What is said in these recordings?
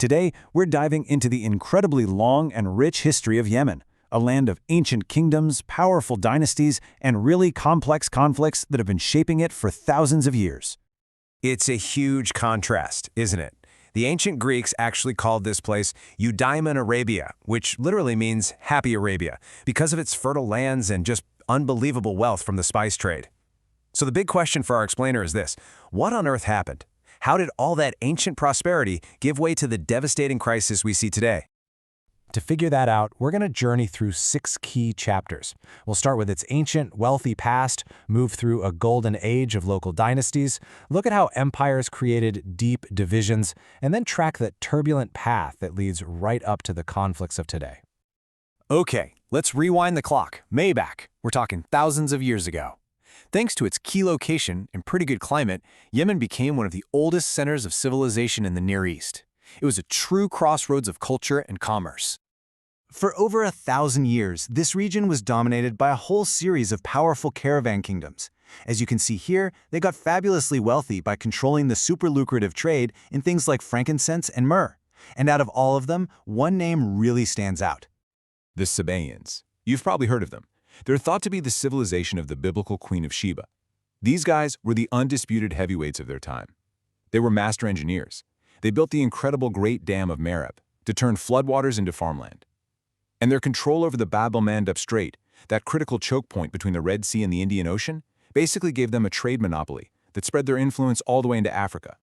Today, we're diving into the incredibly long and rich history of Yemen, a land of ancient kingdoms, powerful dynasties, and really complex conflicts that have been shaping it for thousands of years. It's a huge contrast, isn't it? The ancient Greeks actually called this place Eudaimon Arabia, which literally means happy Arabia, because of its fertile lands and just unbelievable wealth from the spice trade. So the big question for our explainer is this: what on earth happened? How did all that ancient prosperity give way to the devastating crisis we see today? To figure that out, we're going to journey through 6 key chapters. We'll start with its ancient, wealthy past, move through a golden age of local dynasties, look at how empires created deep divisions, and then track the turbulent path that leads right up to the conflicts of today. Okay, let's rewind the clock, Maybach. We're talking thousands of years ago. Thanks to its key location and pretty good climate, Yemen became one of the oldest centers of civilization in the Near East. It was a true crossroads of culture and commerce. For over 1,000 years, this region was dominated by a whole series of powerful caravan kingdoms. As you can see here, they got fabulously wealthy by controlling the super lucrative trade in things like frankincense and myrrh. And out of all of them, one name really stands out. The Sabaeans. You've probably heard of them. They're thought to be the civilization of the biblical Queen of Sheba. These guys were the undisputed heavyweights of their time. They were master engineers. They built the incredible Great Dam of Mareb to turn floodwaters into farmland. And their control over the Bab el-Mandeb Strait, that critical choke point between the Red Sea and the Indian Ocean, basically gave them a trade monopoly that spread their influence all the way into Africa.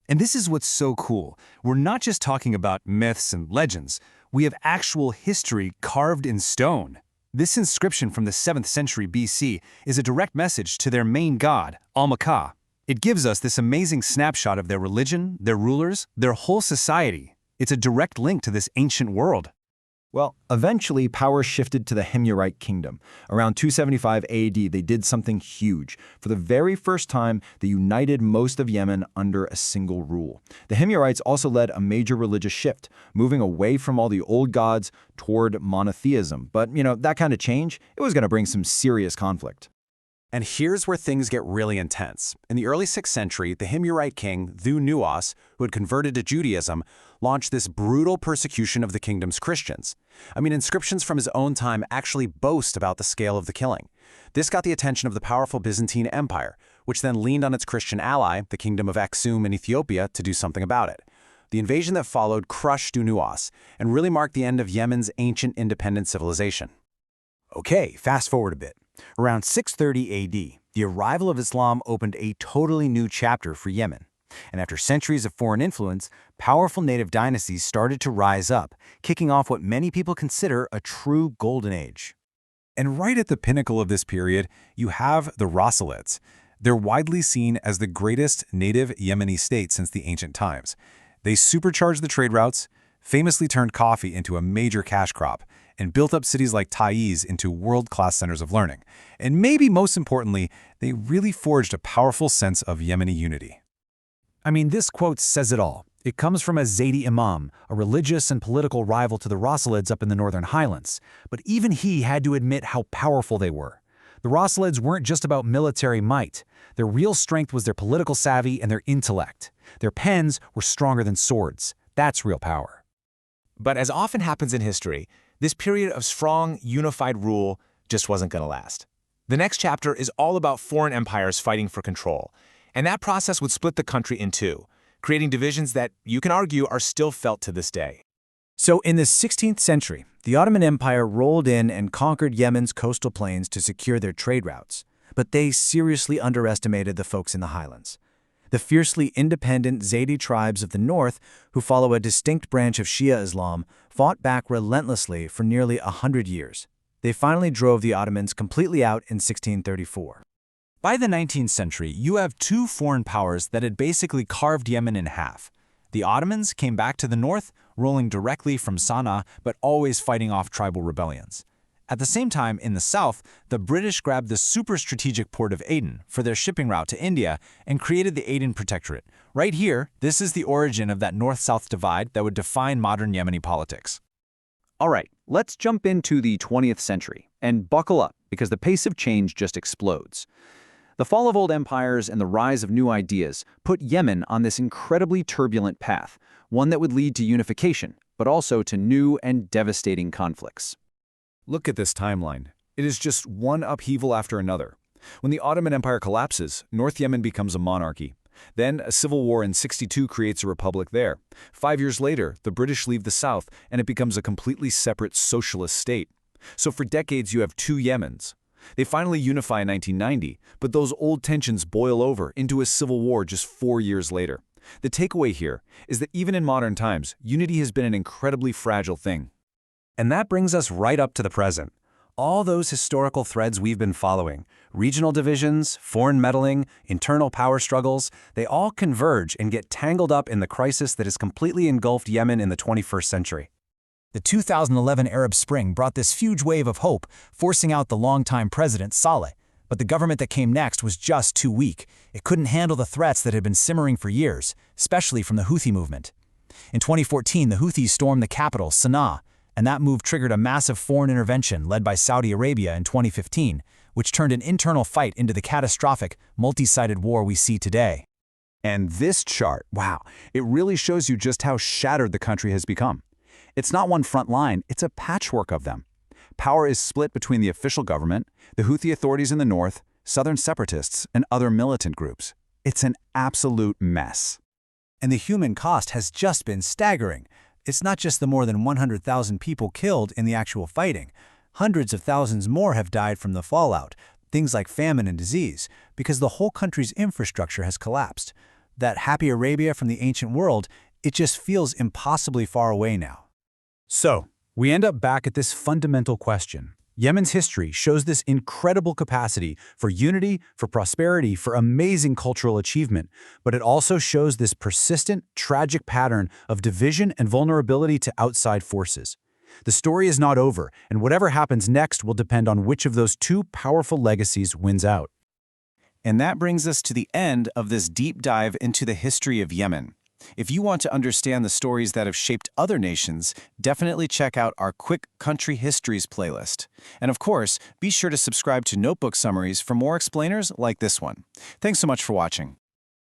And this is what's so cool. We're not just talking about myths and legends. We have actual history carved in stone. This inscription from the 7th century BC is a direct message to their main god, Al-Makah. It gives us this amazing snapshot of their religion, their rulers, their whole society. It's a direct link to this ancient world. Well, eventually power shifted to the Himyarite kingdom. Around 275 AD, they did something huge. For the very first time, they united most of Yemen under a single rule. The Himyarites also led a major religious shift, moving away from all the old gods toward monotheism. But, that kind of change, it was going to bring some serious conflict. And here's where things get really intense. In the early 6th century, the Himyarite king, Thu Nuwas, who had converted to Judaism, launched this brutal persecution of the kingdom's Christians. Inscriptions from his own time actually boast about the scale of the killing. This got the attention of the powerful Byzantine Empire, which then leaned on its Christian ally, the Kingdom of Aksum in Ethiopia, to do something about it. The invasion that followed crushed Thu Nuwas and really marked the end of Yemen's ancient independent civilization. Okay, fast forward a bit. Around 630 AD, the arrival of Islam opened a totally new chapter for Yemen. And after centuries of foreign influence, powerful native dynasties started to rise up, kicking off what many people consider a true golden age. And right at the pinnacle of this period, you have the Rosselids. They're widely seen as the greatest native Yemeni state since the ancient times. They supercharged the trade routes, famously turned coffee into a major cash crop, and built up cities like Taiz into world-class centers of learning. And maybe most importantly, they really forged a powerful sense of Yemeni unity. This quote says it all. It comes from a Zaydi imam, a religious and political rival to the Rosselids up in the Northern Highlands. But even he had to admit how powerful they were. The Rosselids weren't just about military might. Their real strength was their political savvy and their intellect. Their pens were stronger than swords. That's real power. But as often happens in history, this period of strong, unified rule just wasn't going to last. The next chapter is all about foreign empires fighting for control, and that process would split the country in two, creating divisions that, you can argue, are still felt to this day. So in the 16th century, the Ottoman Empire rolled in and conquered Yemen's coastal plains to secure their trade routes, but they seriously underestimated the folks in the highlands. The fiercely independent Zaydi tribes of the north, who follow a distinct branch of Shia Islam, fought back relentlessly for nearly 100 years. They finally drove the Ottomans completely out in 1634. By the 19th century, you have 2 foreign powers that had basically carved Yemen in half. The Ottomans came back to the north, ruling directly from Sana'a, but always fighting off tribal rebellions. At the same time, in the south, the British grabbed the super-strategic port of Aden for their shipping route to India and created the Aden Protectorate. Right here, this is the origin of that north-south divide that would define modern Yemeni politics. All right, let's jump into the 20th century and buckle up because the pace of change just explodes. The fall of old empires and the rise of new ideas put Yemen on this incredibly turbulent path, one that would lead to unification, but also to new and devastating conflicts. Look at this timeline. It is just one upheaval after another. When the Ottoman Empire collapses, North Yemen becomes a monarchy. Then, a civil war in '62 creates a republic there. 5 years later, the British leave the south, and it becomes a completely separate socialist state. So for decades, you have two Yemens. They finally unify in 1990, but those old tensions boil over into a civil war just 4 years later. The takeaway here is that even in modern times, unity has been an incredibly fragile thing. And that brings us right up to the present. All those historical threads we've been following, regional divisions, foreign meddling, internal power struggles, they all converge and get tangled up in the crisis that has completely engulfed Yemen in the 21st century. The 2011 Arab Spring brought this huge wave of hope, forcing out the longtime president Saleh. But the government that came next was just too weak. It couldn't handle the threats that had been simmering for years, especially from the Houthi movement. In 2014, the Houthis stormed the capital, Sana'a, and that move triggered a massive foreign intervention led by Saudi Arabia in 2015, which turned an internal fight into the catastrophic, multi-sided war we see today. And this chart, wow, it really shows you just how shattered the country has become. It's not one front line, it's a patchwork of them. Power is split between the official government, the Houthi authorities in the north, southern separatists, and other militant groups. It's an absolute mess. And the human cost has just been staggering. It's not just the more than 100,000 people killed in the actual fighting. Hundreds of thousands more have died from the fallout, things like famine and disease, because the whole country's infrastructure has collapsed. That happy Arabia from the ancient world, it just feels impossibly far away now. So, we end up back at this fundamental question. Yemen's history shows this incredible capacity for unity, for prosperity, for amazing cultural achievement, but it also shows this persistent, tragic pattern of division and vulnerability to outside forces. The story is not over, and whatever happens next will depend on which of those two powerful legacies wins out. And that brings us to the end of this deep dive into the history of Yemen. If you want to understand the stories that have shaped other nations, definitely check out our Quick Country Histories playlist. And of course, be sure to subscribe to Notebook Summaries for more explainers like this one. Thanks so much for watching.